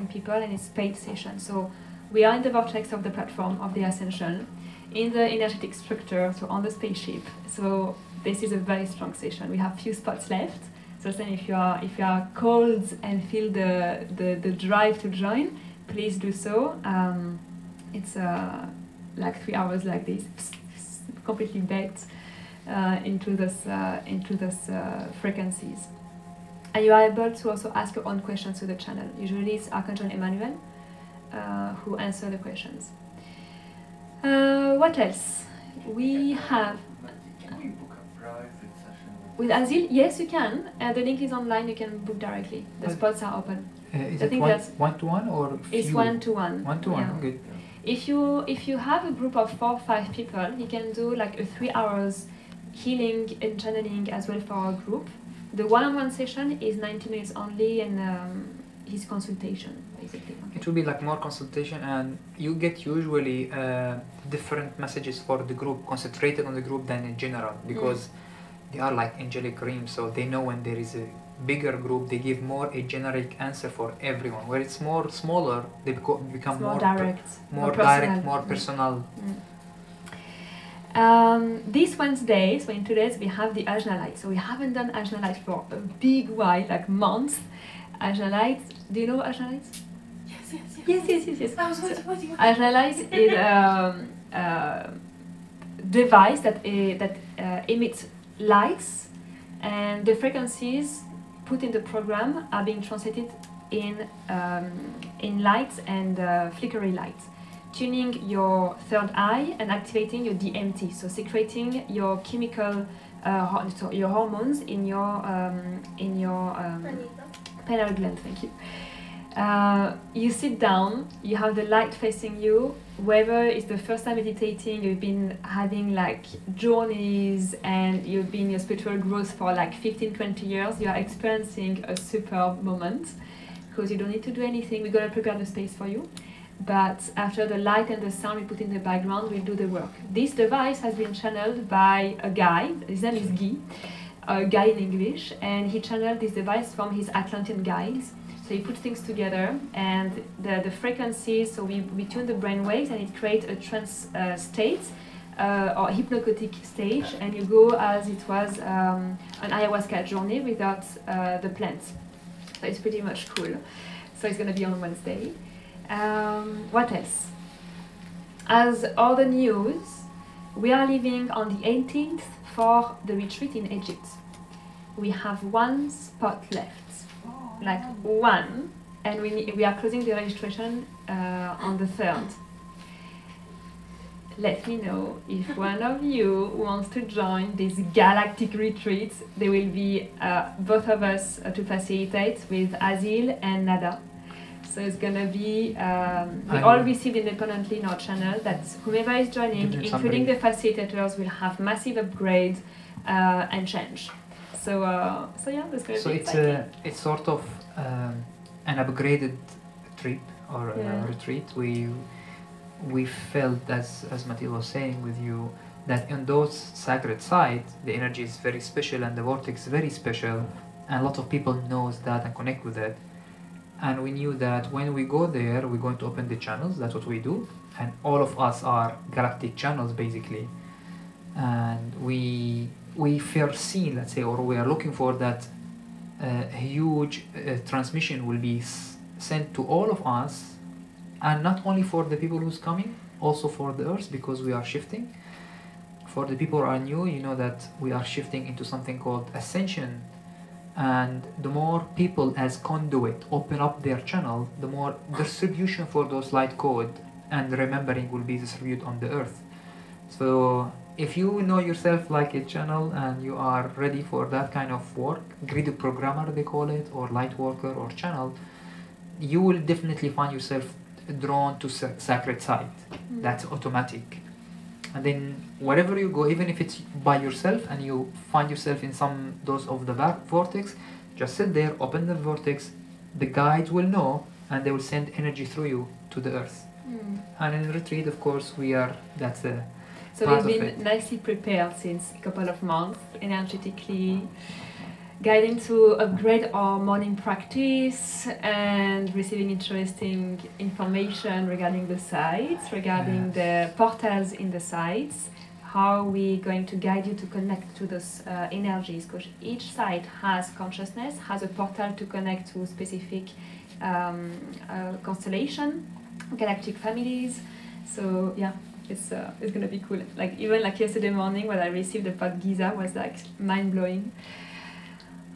people, and it's paid session. So we are in the vortex of the platform of the Ascension, in the energetic structure, so on the spaceship. So this is a very strong session. We have few spots left. So then if you are cold and feel the drive to join, please do so. It's like 3 hours like this, completely baked into this frequencies. And you are able to also ask your own questions to the channel. Usually it's Archangel Emmanuel who answer the questions. What else? We have... Can we book a private session? With Azil? Yes, you can. The link is online, you can book directly. The spots are open. Is it one-to-one or few? It's one-to-one. One-to-one, yeah. okay. If you have a group of 4 or 5 people, you can do like a 3 hours healing and channeling as well for our group. The one-on-one session is 90 minutes only, and his consultation basically. It will be like more consultation, and you get usually different messages for the group, concentrated on the group than in general, because they are like angelic realms, so they know when there is a bigger group, they give more a generic answer for everyone. Where it's more smaller, they become more direct, more personal. This Wednesday, so in 2 days, we have the LoveLight. So we haven't done LoveLight for a big while, like months. LoveLight, do you know LoveLight? Yes. I was waiting. LoveLight is a device that emits lights, and the frequencies put in the program are being translated in lights and flickery lights, tuning your third eye and activating your DMT, so secreting your chemical, your hormones in your pineal gland. Thank you. You sit down, you have the light facing you. Whether it's the first time meditating, you've been having like journeys, and you've been in your spiritual growth for like 15-20 years, you are experiencing a superb moment, because you don't need to do anything. We're going to prepare the space for you. But after the light and the sound we put in the background, we'll do the work. This device has been channeled by a guy, his name is Guy, a guy in English, and he channeled this device from his Atlantean guides. So he puts things together, and the frequencies, so we tune the brain waves, and it creates a trance state, or hypnagogic stage, and you go as it was an ayahuasca journey without the plants. So it's pretty much cool. So it's going to be on Wednesday. What else? As other news, we are leaving on the 18th for the retreat in Egypt. We have 1 spot left. Like 1, and we are closing the registration on the 3rd. Let me know if one of you wants to join this galactic retreat. There will be both of us to facilitate with Azil and Nada. So it's gonna be, we all received independently in our channel that whomever is joining, including the facilitators, will have massive upgrade and change. So yeah, that's going to be exciting. It's sort of an upgraded trip or retreat. We felt, as Mathilde was saying with you, that in those sacred sites, the energy is very special and the vortex is very special, and a lot of people knows that and connect with it. And we knew that when we go there, we're going to open the channels. That's what we do, and all of us are galactic channels basically, and we foresee, let's say, or we are looking for that huge transmission will be sent to all of us, and not only for the people who's coming, also for the earth, because we are shifting. For the people who are new, you know that we are shifting into something called Ascension, and the more people as conduit open up their channel, the more distribution for those light code and remembering will be distributed on the earth. So if you know yourself like a channel and you are ready for that kind of work, grid programmer they call it, or light worker or channel, you will definitely find yourself drawn to sacred site. That's automatic. And then wherever you go, even if it's by yourself and you find yourself in some dose of the vortex, just sit there, open the vortex, the guides will know, and they will send energy through you to the earth. And in retreat, of course, that's a so we've been nicely prepared since a couple of months, energetically. guiding to upgrade our morning practice and receiving interesting information regarding the sites, regarding the portals in the sites, how we're going to guide you to connect to those energies, because each site has consciousness, has a portal to connect to specific constellation, galactic families. So yeah, it's gonna be cool. Like even like yesterday morning when I received the pod Giza was like mind blowing.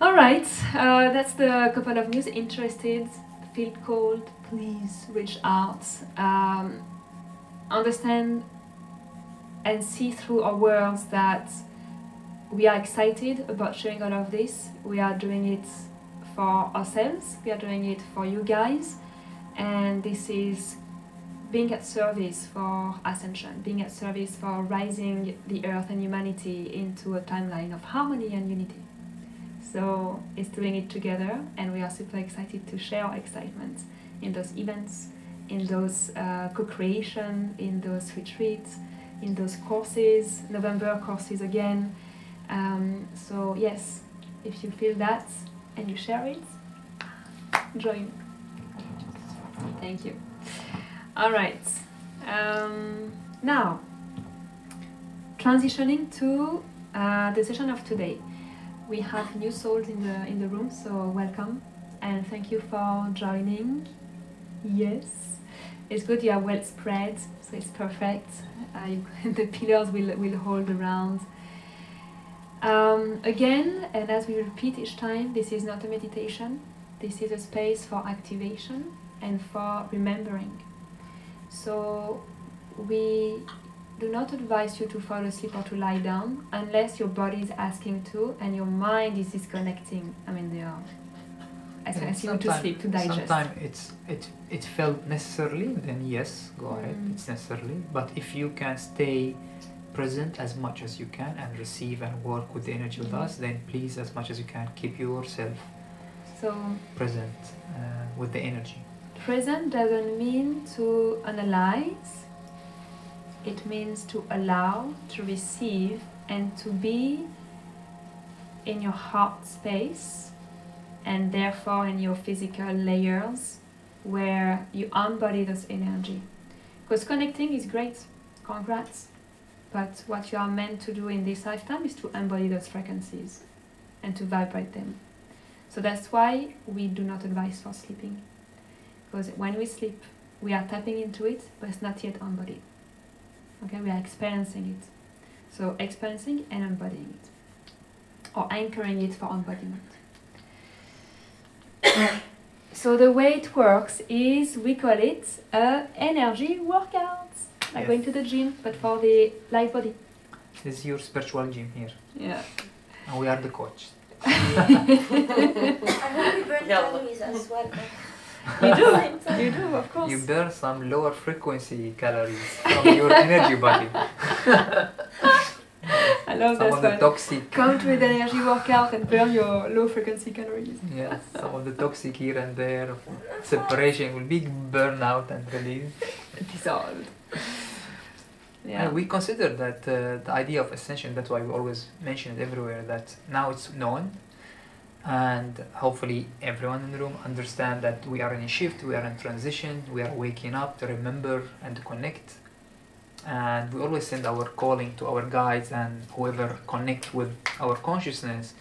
All right, that's the couple of news. Interested, feel called, please reach out. Understand and see through our words that we are excited about sharing all of this. We are doing it for ourselves, we are doing it for you guys, and this is being at service for Ascension, being at service for rising the earth and humanity into a timeline of harmony and unity. So it's doing it together, and we are super excited to share our excitement in those events, in those co-creation, in those retreats, in those courses, November courses again. So yes, if you feel that and you share it, join. Thank you. All right. Now, transitioning to the session of today. We have new souls in the room, so welcome and thank you for joining. Yes, it's good you are well spread, so it's perfect. The pillars will hold around. Again, and as we repeat each time, this is not a meditation. This is a space for activation and for remembering. So we do not advise you to fall asleep or to lie down unless your body is asking to and your mind is disconnecting. I mean, they are asking you to sleep, to digest. Sometimes it felt necessarily, then yes, go ahead, it's necessarily. But if you can stay present as much as you can and receive and work with the energy with us, then please, as much as you can, keep yourself present with the energy. Present doesn't mean to analyze. It means to allow, to receive, and to be in your heart space, and therefore in your physical layers where you embody this energy. Because connecting is great, congrats, but what you are meant to do in this lifetime is to embody those frequencies and to vibrate them. So that's why we do not advise for sleeping. Because when we sleep, we are tapping into it, but it's not yet embodied. Okay, we are experiencing it. So experiencing and embodying it, or anchoring it for embodiment. So the way it works is we call it a energy workout, like going to the gym, but for the light body. This is your spiritual gym here. Yeah. And we are the coach. I hope you burn calories as well. You do, you do, of course. You burn some lower frequency calories from your energy body. I love some that of the one. toxic. Come to the energy workout and burn your low frequency calories. Yes, some of the toxic here and there, separation will be burned out and released. Dissolved. Yeah. And we consider that the idea of ascension, that's why we always mention it everywhere, that now it's known, and hopefully everyone in the room understand that we are in a shift, we are in transition, we are waking up to remember and to connect. And we always send our calling to our guides and whoever connect with our consciousness,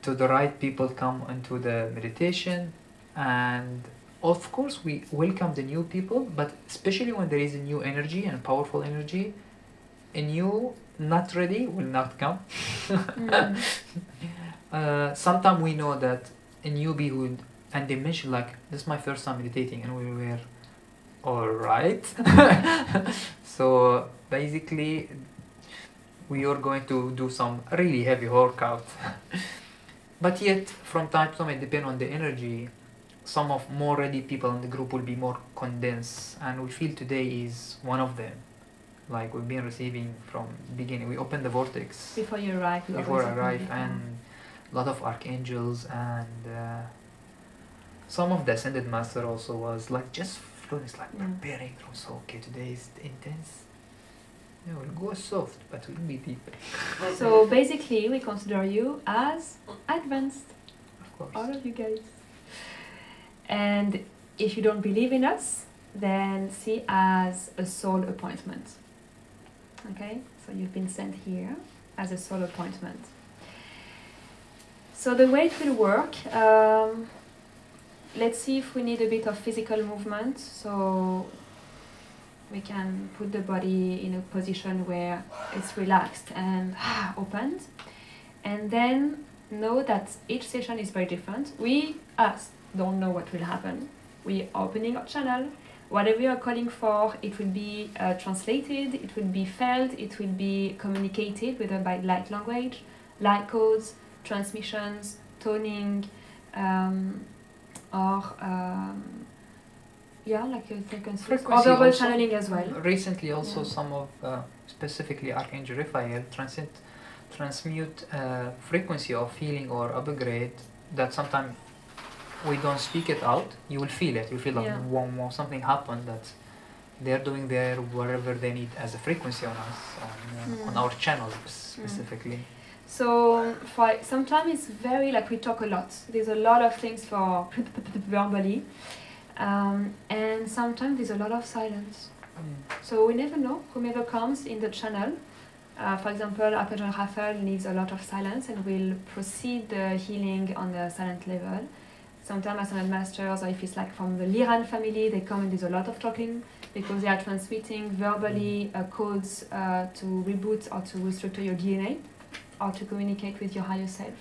to the right people come into the meditation. And of course we welcome the new people, but especially when there is a new energy and powerful energy, a new not ready will not come. Sometimes we know that a newbie would, and they mention like, this is my first time meditating, and we were alright. So basically we are going to do some really heavy workout. But yet from time to time, it depends on the energy, some of more ready people in the group will be more condensed, and we feel today is one of them. Like we've been receiving from beginning, we opened the vortex Before you arrive. before I arrive, and a lot of archangels, and some of the ascended master also was like just flowing, it's like preparing from, so okay, today is intense. Yeah, we'll go soft, but we'll be deep. So basically, we consider you as advanced, Of course. all of you guys. And if you don't believe in us, then see as a soul appointment. Okay? So you've been sent here as a soul appointment. So the way it will work, let's see if we need a bit of physical movement. So we can put the body in a position where it's relaxed and opened. And then know that each session is very different. We, us, don't know what will happen. We are opening our channel. Whatever you are calling for, it will be translated, it will be felt, it will be communicated, whether by light language, light codes, transmissions, toning, or like a frequency, or verbal channeling as well. Recently also some of, specifically Archangel Raphael, transmute frequency of feeling or upgrade that sometimes we don't speak it out. You will feel it. You feel like wow, something happened that they're doing there whatever they need as a frequency on us, on our channel specifically. So sometimes it's very like we talk a lot. There's a lot of things for verbally, and sometimes there's a lot of silence. So we never know whomever comes in the channel. For example, Archangel Raphael needs a lot of silence and will proceed the healing on the silent level. Sometimes Ascended Masters, or if it's like from the Lyran family, they come and there's a lot of talking because they are transmitting verbally codes to reboot or to restructure your DNA or to communicate with your higher self.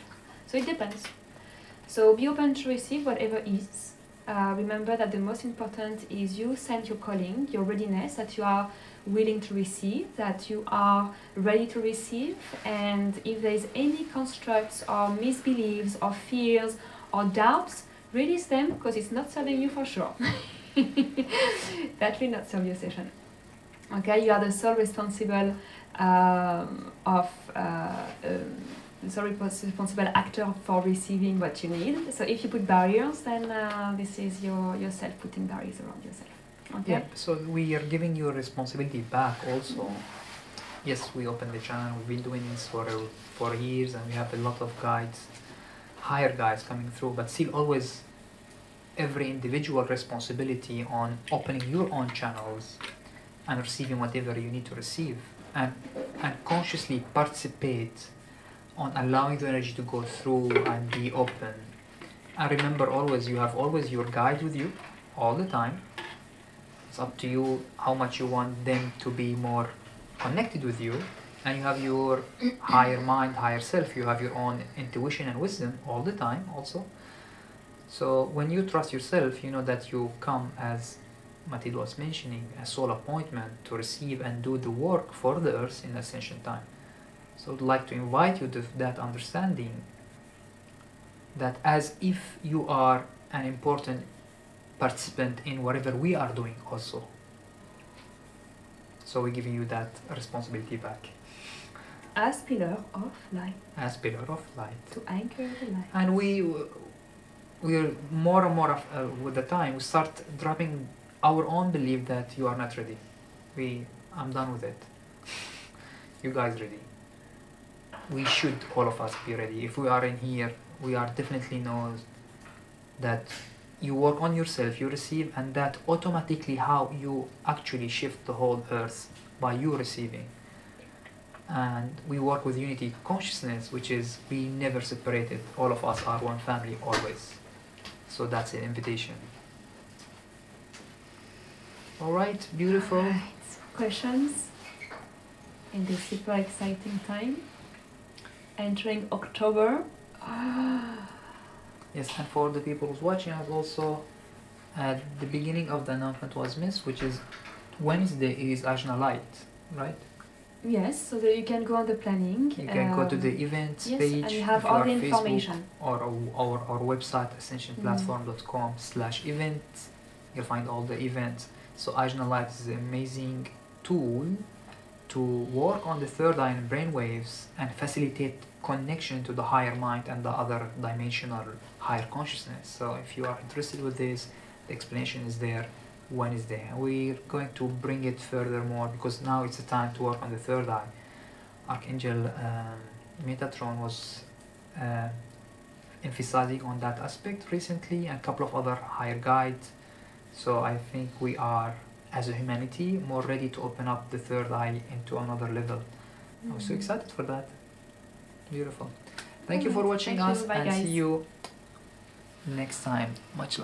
So it depends. So be open to receive whatever is. Remember that the most important is you send your calling, your readiness, that you are willing to receive, that you are ready to receive, and if there is any constructs or misbeliefs or fears or doubts, release them because it's not serving you for sure. That will not serve your session. Okay, you are the sole responsible responsible actor for receiving what you need. So if you put barriers, then this is yourself putting barriers around yourself. Okay. Yeah. So we are giving you a responsibility back also. Yes, we opened the channel. We've been doing this for years, and we have a lot of guides, higher guides coming through. But still, always every individual responsibility on opening your own channels and receiving whatever you need to receive, and consciously participate on allowing the energy to go through and be open. And remember, always you have always your guide with you all the time. It's up to you how much you want them to be more connected with you, and you have your higher mind, higher self. You have your own intuition and wisdom all the time also. So when you trust yourself, you know that you come, as Mathilde was mentioning, a soul appointment to receive and do the work for the earth in Ascension time. So I'd like to invite you to that understanding that as if you are an important participant in whatever we are doing also. So we're giving you that responsibility back. As pillar of light. As pillar of light. To anchor the light. And we're more and more with the time we start dropping our own belief that you are not ready. I'm done with it. You guys ready. We should, all of us, be ready. If we are in here, we are definitely know that you work on yourself, you receive, and that automatically how you actually shift the whole earth by you receiving. And we work with unity consciousness, which is we never separated. All of us are one family always. So that's an invitation. All right, beautiful. All right. Questions in this super exciting time? Entering October. Yes, and for the people who's watching us also, at the beginning of the announcement was missed, which is Wednesday is LoveLight, right? Yes, so that you can go on the planning. You can go to the events page, and you have all the information. Or our website, ascensionplatform.com/events. You'll find all the events. So LoveLight is an amazing tool to work on the third eye and brainwaves and facilitate connection to the higher mind and the other dimensional higher consciousness. So if you are interested with this, the explanation is there. Wednesday. We're going to bring it furthermore because now it's the time to work on the third eye. Archangel Metatron was emphasizing on that aspect recently, and a couple of other higher guides. So I think we are, as a humanity, more ready to open up the third eye into another level. I'm so excited for that. Beautiful. Thank you for watching us, Bye, and guys. see you next time. Much love.